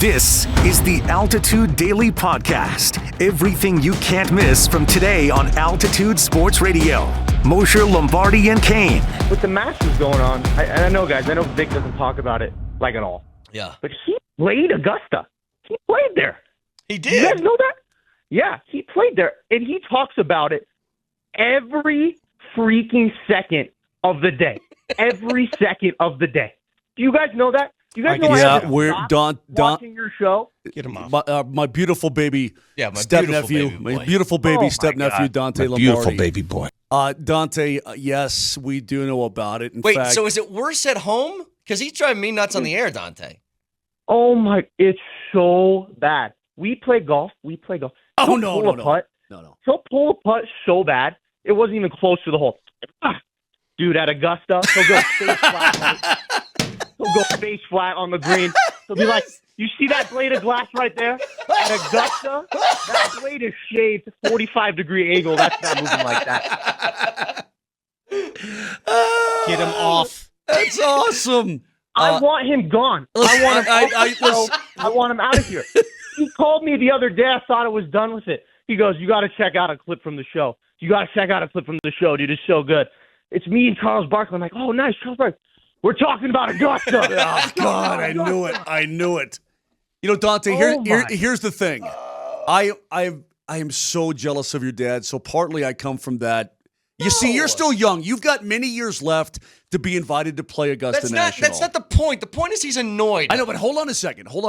This is the Altitude Daily Podcast. Everything you can't miss from today on Altitude Sports Radio. Mosher, Lombardi, and Kane. With the Masters going on, I know, guys, I know Vic doesn't talk about it like at all. Yeah. But he played Augusta. He played there. He did. You guys know that? Yeah, he played there. And he talks about it every freaking second of the day. Every second of the day. Do you guys know that? Do you guys know we're watching your show? Get him off. My beautiful baby, Yeah, my step-nephew, beautiful baby boy. my beautiful baby Oh, my step-nephew, God. Dante Lombardi. Beautiful baby boy. Dante, yes, we do know about it. In Wait, fact, so is it worse at home? Because he's driving me nuts on the air, Dante. Oh, my. It's so bad. We play golf. Oh, He'll no. pull a putt. He'll pull a putt so bad, it wasn't even close to the hole. Dude, at Augusta, he'll go face flat. He'll go face flat on the green. He'll be like, you see that blade of glass right there? At Augusta, that blade is shaved 45-degree angle. That's not moving like that. Get him off. That's awesome. I want him gone. I want him off the show. I want him out of here. He called me the other day. I thought I was done with it. He goes, you got to check out a clip from the show. You got to check out a clip from the show, dude. It's so good. It's me and Charles Barkley. I'm like, oh, nice, Charles Barkley. We're talking about Augusta. Oh, God, I knew it. You know, Dante, here's the thing. I am so jealous of your dad. So partly I come from that. You see, you're still young. You've got many years left to be invited to play Augusta National. That's not the point. The point is he's annoyed. I know, but hold on a second. So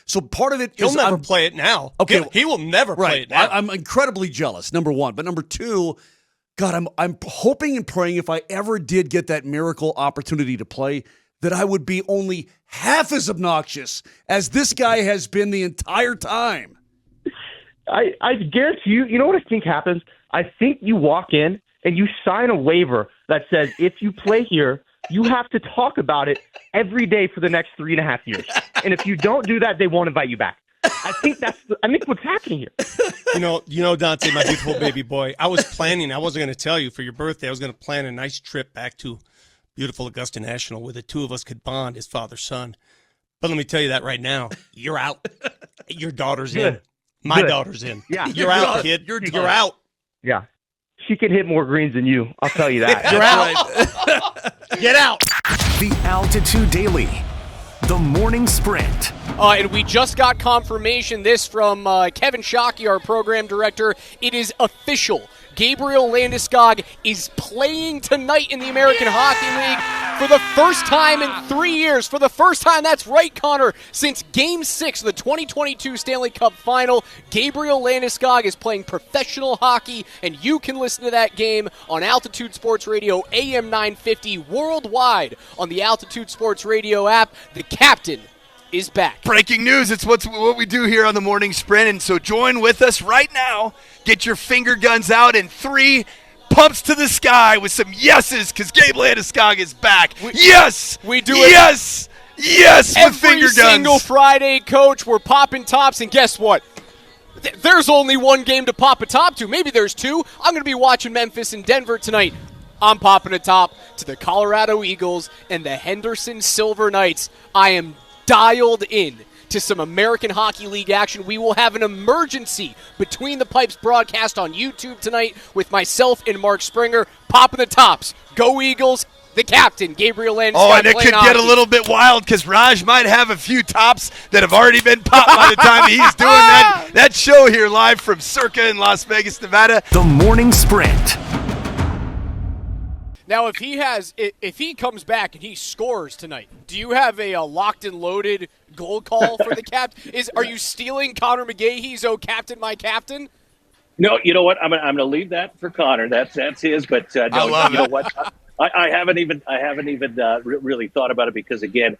so part of it He'll is never play it now. Okay, He will never play it now. I'm incredibly jealous, number one. But number two, God, I'm hoping and praying if I ever did get that miracle opportunity to play, that I would be only half as obnoxious as this guy has been the entire time. I guarantee you know what I think happens? I think you walk in and you sign a waiver that says if you play here, you have to talk about it every day for the next 3.5 years. And if you don't do that, they won't invite you back. I think what's happening here. You know, Dante, my beautiful baby boy, I was planning, I wasn't going to tell you for your birthday, I was going to plan a nice trip back to beautiful Augusta National where the two of us could bond as father-son. But let me tell you that right now, you're out. Your daughter's in. My daughter's in. Yeah. You're out, kid. You're out. Yeah. She can hit more greens than you. I'll tell you that. You're out. Get out. The Altitude Daily. The Morning Sprint. And we just got confirmation from Kevin Shockey, our program director. It is official. Gabriel Landeskog is playing tonight in the American Hockey League for the first time in 3 years. For the first time, that's right, Connor, since Game 6 of the 2022 Stanley Cup Final. Gabriel Landeskog is playing professional hockey, and you can listen to that game on Altitude Sports Radio, AM 950, worldwide on the Altitude Sports Radio app. The captain is back. Breaking news, it's what we do here on the Morning Sprint, and so join with us right now. Get your finger guns out in 3 pumps to the sky with some yeses, because Gabe Landeskog is back. Yes! We do it. Yes! Yes, with finger guns. Every single Friday, Coach, we're popping tops, and guess what? There's only one game to pop a top to. Maybe there's 2. I'm going to be watching Memphis and Denver tonight. I'm popping a top to the Colorado Eagles and the Henderson Silver Knights. I am dialed in to some American Hockey League action. We will have an emergency Between the Pipes broadcast on YouTube tonight with myself and Mark Springer. Popping the tops. Go Eagles. The captain, Gabriel Landeskog. Oh, and it could get a little bit wild because Raj might have a few tops that have already been popped by the time he's doing that show here live from Circa in Las Vegas, Nevada. The Morning Sprint. Now, if he comes back and he scores tonight, do you have a locked and loaded goal call for the captain? Are you stealing Connor McGahee's "Oh Captain, My Captain"? No, you know what? I'm going to leave that for Connor. That's his. But no, I love it. Know what? I haven't even really thought about it because again,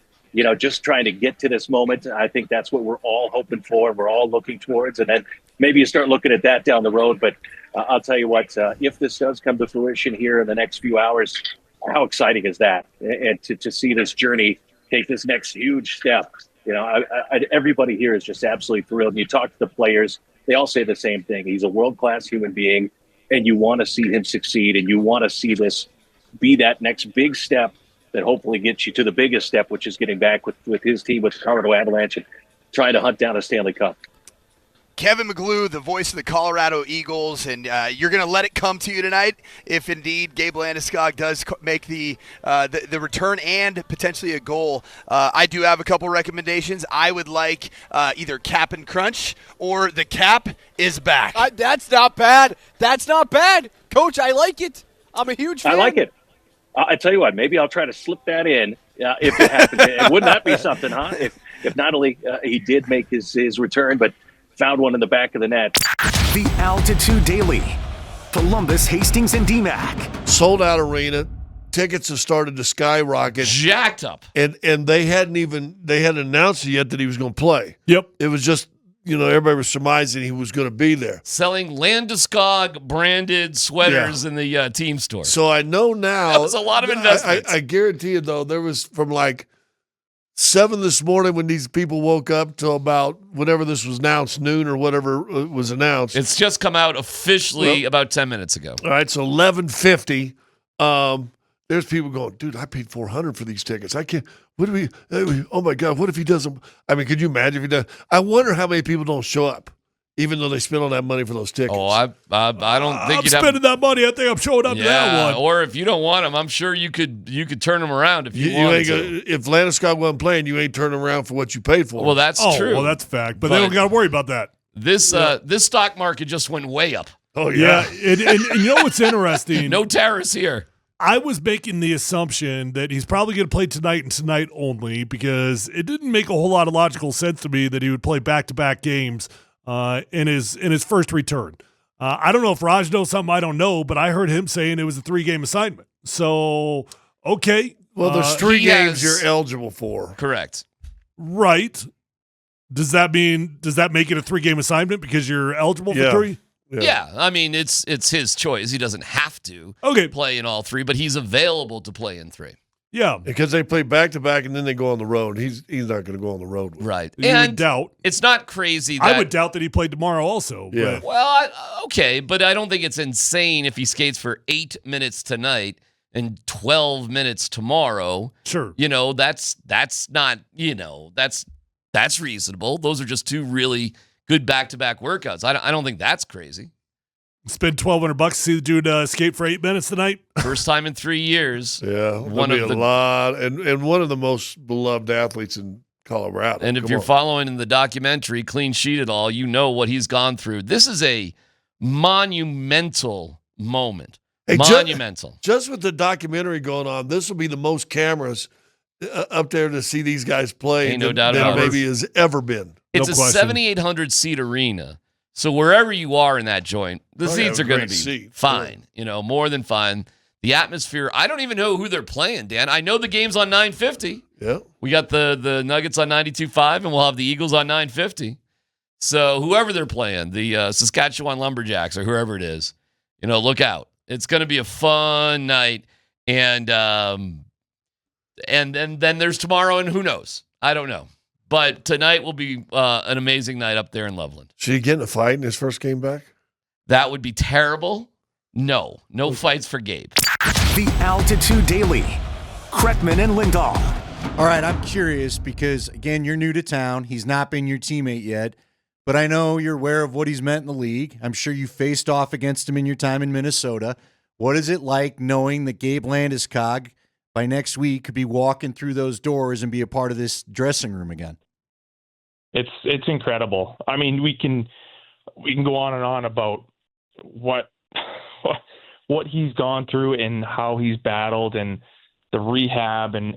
just trying to get to this moment. I think that's what we're all hoping for. We're all looking towards, and then maybe you start looking at that down the road. But I'll tell you what, if this does come to fruition here in the next few hours, how exciting is that? And to see this journey take this next huge step. Everybody here is just absolutely thrilled. And you talk to the players, they all say the same thing. He's a world-class human being, and you want to see him succeed, and you want to see this be that next big step that hopefully gets you to the biggest step, which is getting back with his team, with the Colorado Avalanche, and trying to hunt down a Stanley Cup. Kevin McGlue, the voice of the Colorado Eagles, and you're going to let it come to you tonight if indeed Gabe Landeskog does make the return and potentially a goal. I do have a couple recommendations. I would like either Cap and Crunch or the Cap is back. That's not bad. That's not bad. Coach, I like it. I'm a huge fan. I like it. I tell you what, maybe I'll try to slip that in if it happens. Wouldn't that be something, huh? If not only he did make his return, but found one in the back of the net. The Altitude Daily. Columbus, Hastings, and DMAC. Sold out arena. Tickets have started to skyrocket. Jacked up. And they hadn't announced it yet that he was going to play. Yep. It was just, everybody was surmising he was going to be there. Selling Landeskog branded sweaters in the team store. So I know now. That was a lot of investments. I guarantee you, though, there was from like 7 this morning when these people woke up till about whenever this was announced, noon or whatever was announced. It's just come out officially about 10 minutes ago. All right, so 11:50. There's people going, dude, I paid $400 for these tickets. I can't. What if he? Oh my God, what if he doesn't? I mean, could you imagine if he does? I wonder how many people don't show up, even though they spent all that money for those tickets. Oh, I don't think you'd have spending that money. I think I'm showing up to that one. Or if you don't want him, I'm sure you could turn him around if you wanted to. If Landeskog wasn't playing, you ain't turning around for what you paid for. Well, that's true. Well, that's a fact. But they don't got to worry about that. This stock market just went way up. Oh yeah. And you know what's interesting? No tariffs here. I was making the assumption that he's probably going to play tonight and tonight only because it didn't make a whole lot of logical sense to me that he would play back-to-back games in his first return. I don't know if Raj knows something I don't know, but I heard him saying it was a 3-game assignment. So, okay. Well, there's 3 games you're eligible for. Correct. Right. Does that make it a 3-game assignment because you're eligible for 3? Yeah, I mean, it's his choice. He doesn't have to play in all 3, but he's available to play in 3. Yeah. Because they play back-to-back and then they go on the road. He's not going to go on the road. Right. You would doubt. It's not crazy that I would doubt that he played tomorrow also. Yeah. But. Well, okay, but I don't think it's insane if he skates for 8 minutes tonight and 12 minutes tomorrow. Sure. That's not, that's reasonable. Those are just 2 really good back-to-back workouts. I don't think that's crazy. Spend $1,200 to see the dude skate for 8 minutes tonight. First time in 3 years. Yeah, one of a lot, and one of the most beloved athletes in Colorado. And if you're following in the documentary, Clean Sheet it all, you know what he's gone through. This is a monumental moment. Monumental. Just with the documentary going on, this will be the most cameras up there to see these guys play Ain't no doubt than about it. maybe has ever been. It's a 7,800 seat arena. So wherever you are in that joint, the seats are going to be fine. More than fine. The atmosphere, I don't even know who they're playing, Dan. I know the game's on 950. Yeah. We got the Nuggets on 92.5, and we'll have the Eagles on 950. So whoever they're playing, the Saskatchewan Lumberjacks or whoever it is, look out. It's going to be a fun night. And then there's tomorrow, and who knows? I don't know. But tonight will be an amazing night up there in Loveland. Should he get in a fight in his first game back? That would be terrible. No fights for Gabe. The Altitude Daily. Kretman and Lindahl. All right, I'm curious because, again, you're new to town. He's not been your teammate yet. But I know you're aware of what he's meant in the league. I'm sure you faced off against him in your time in Minnesota. What is it like knowing that Gabe Landeskog by next week could be walking through those doors and be a part of this dressing room again? It's incredible. I mean, we can go on and on about what he's gone through and how he's battled and the rehab and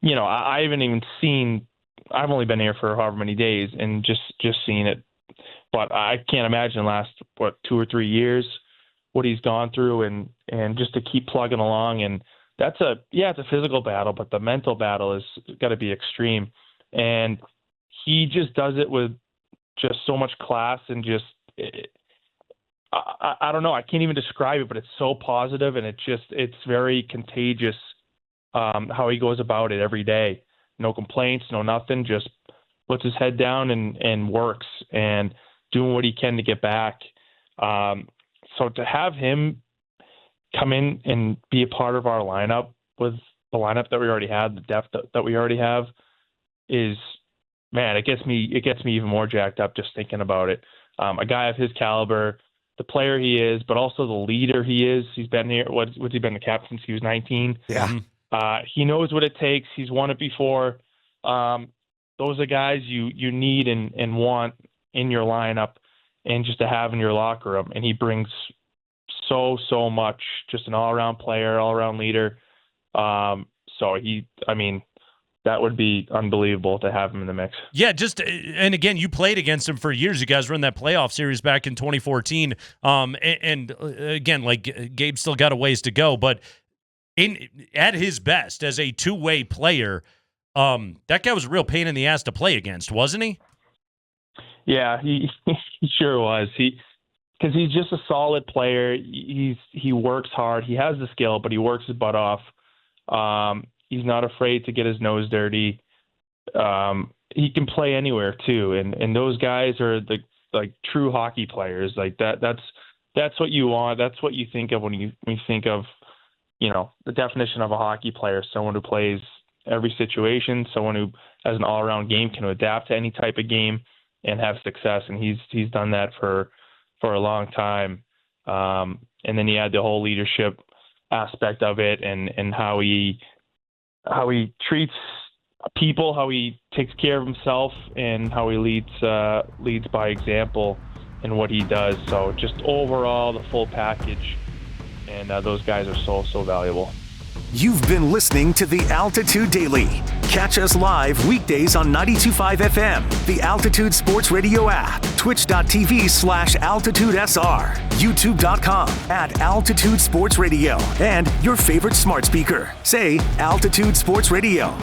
I haven't even seen. I've only been here for however many days and just seen it, but I can't imagine the last 2 or 3 years what he's gone through and just to keep plugging along. And it's a physical battle, but the mental battle is got to be extreme. And he just does it with just so much class and I don't know. I can't even describe it, but it's so positive and it's very contagious how he goes about it every day. No complaints, no nothing, just puts his head down and works and doing what he can to get back. So to have him come in and be a part of our lineup with lineup that we already had, the depth that we already have, is, man, it gets me even more jacked up just thinking about it. A guy of his caliber, the player he is, but also the leader he is. He's been here. What's he been the captain since he was 19? Yeah. He knows what it takes. He's won it before. Those are guys you need and want in your lineup and just to have in your locker room. And he brings so much, just an all-around player, all-around leader. That would be unbelievable to have him in the mix. Yeah, and again, you played against him for years. You guys were in that playoff series back in 2014. And again, like Gabe still got a ways to go, but at his best as a two-way player, that guy was a real pain in the ass to play against, wasn't he? Yeah, he sure was. Because he's just a solid player. He works hard. He has the skill, but he works his butt off. He's not afraid to get his nose dirty. He can play anywhere too, and those guys are the true hockey players. Like that's what you want. That's what you think of when you think of, the definition of a hockey player: someone who plays every situation, someone who has an all-around game, can adapt to any type of game and have success. And he's done that for a long time. And then you add the whole leadership aspect of it, and how he treats people, how he takes care of himself, and how he leads by example in what he does. So just overall, the full package, and those guys are so valuable. You've been listening to The Altitude Daily. Catch us live weekdays on 92.5 FM, the Altitude Sports Radio app, twitch.tv/AltitudeSR, youtube.com @Altitude Sports Radio, and your favorite smart speaker. Say Altitude Sports Radio.